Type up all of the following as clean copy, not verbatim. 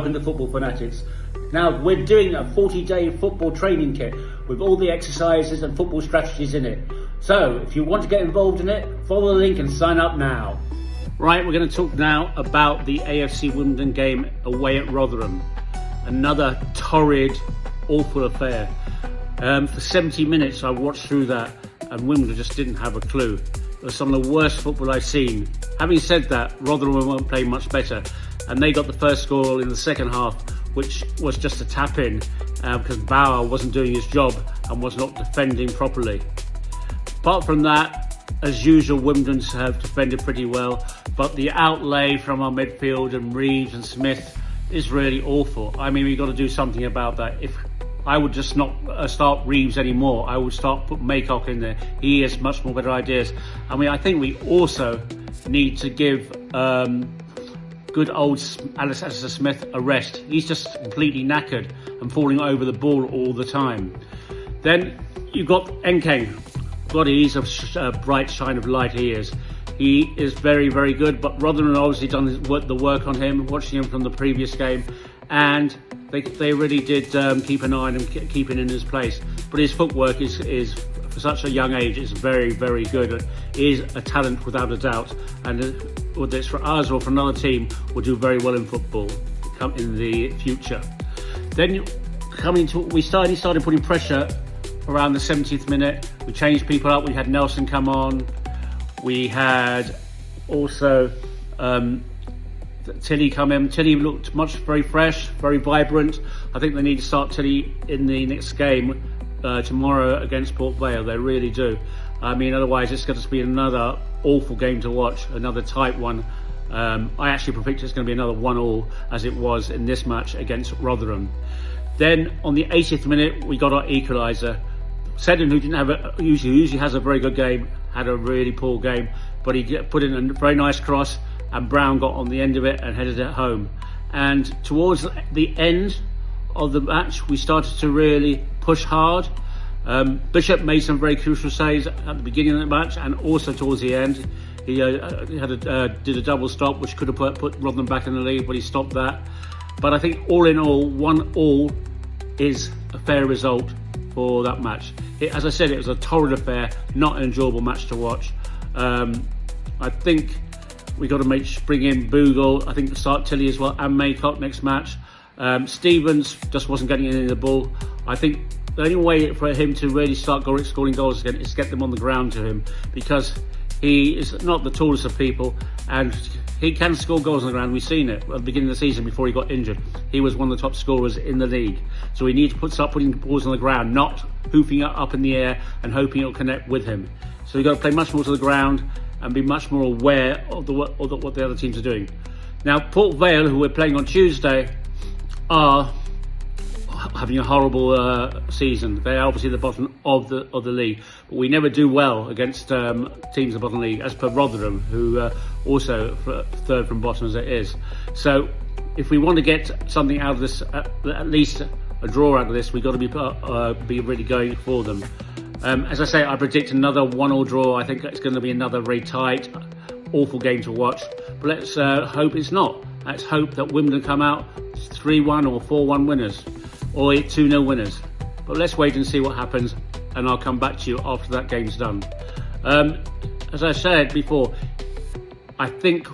Welcome to Football Fanatics. Now, we're doing a 40-day football training kit with all the exercises and football strategies in it. So, if you want to get involved in it, follow the link and sign up now. Right, we're going to talk now about the AFC Wimbledon game away at Rotherham. Another torrid, awful affair. For 70 minutes I watched through that and Wimbledon just didn't have a clue. It was some of the worst football I've seen. Having said that, Rotherham weren't playing much better, and they got the first goal in the second half, which was just a tap-in because Vale wasn't doing his job and was not defending properly. Apart from that, as usual, Wimbledon have defended pretty well, but the outlay from our midfield and Reeves and Smith is really awful. I mean, we've got to do something about that. If I would just not start Reeves anymore, I would start put Maycock in there. He has much more better ideas. I mean, I think we also need to give good old Alistair Smith a rest. He's just completely knackered and falling over the ball all the time. Then you've got Enkeng. God, he's a bright shine of light, he is. He is very, very good, but Rotherham obviously done the work on him, watching him from the previous game, and they really did keep an eye on him, keeping in his place. But his footwork is for such a young age, is very, very good. He is a talent without a doubt, and whether it's for us or for another team, will do very well in football in the future. Then we started putting pressure around the 70th minute. We changed people up. We had Nelson come on. We had also Tilly come in. Tilly looked very fresh, very vibrant. I think they need to start Tilly in the next game tomorrow against Port Vale. They really do. I mean, otherwise it's going to be another awful game to watch, another tight one. I actually predict it's going to be another 1-1 as it was in this match against Rotherham. Then on the 80th minute, we got our equaliser. Seddon, who didn't have usually has a very good game, had a really poor game, but he put in a very nice cross, and Brown got on the end of it and headed it home. And towards the end of the match, we started to really push hard. Bishop made some very crucial saves at the beginning of the match and also towards the end. He did a double stop, which could have put Rotherham back in the lead, but he stopped that. But I think all in all, 1-1 is a fair result for that match. As I said, it was a torrid affair, not an enjoyable match to watch. I think we got to bring in Bogle. I think start Tilly as well and Maycock next match. Stevens just wasn't getting any of the ball. I think the only way for him to really start scoring goals again is get them on the ground to him, because he is not the tallest of people and he can score goals on the ground. We've seen it at the beginning of the season before he got injured. He was one of the top scorers in the league. So we need to start putting balls on the ground, not hoofing it up in the air and hoping it'll connect with him. So we've got to play much more to the ground and be much more aware of what the other teams are doing. Now, Port Vale, who we're playing on Tuesday, are having a horrible season. They're obviously at the bottom of the league, but we never do well against teams at the bottom league, as per Rotherham, who also third from bottom as it is. So if we want to get something out of this, at least a draw out of this, we've got to be really going for them. As I say, I predict another 1-1 draw. I think it's going to be another very tight, awful game to watch, but let's hope it's not. Let's hope that Wimbledon come out 3-1 or 4-1 winners, or 2-0 winners. But let's wait and see what happens, and I'll come back to you after that game's done. As I said before, I think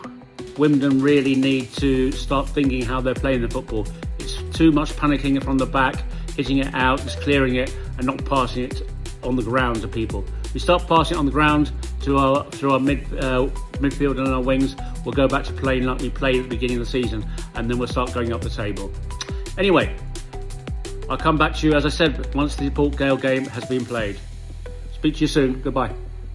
Wimbledon really need to start thinking how they're playing the football. It's too much panicking it from the back, hitting it out, just clearing it, and not passing it on the ground to people. We start passing it on the ground through our midfield and our wings, we'll go back to playing like we played at the beginning of the season, and then we'll start going up the table. Anyway, I'll come back to you, as I said, once the Port Vale game has been played. Speak to you soon. Goodbye.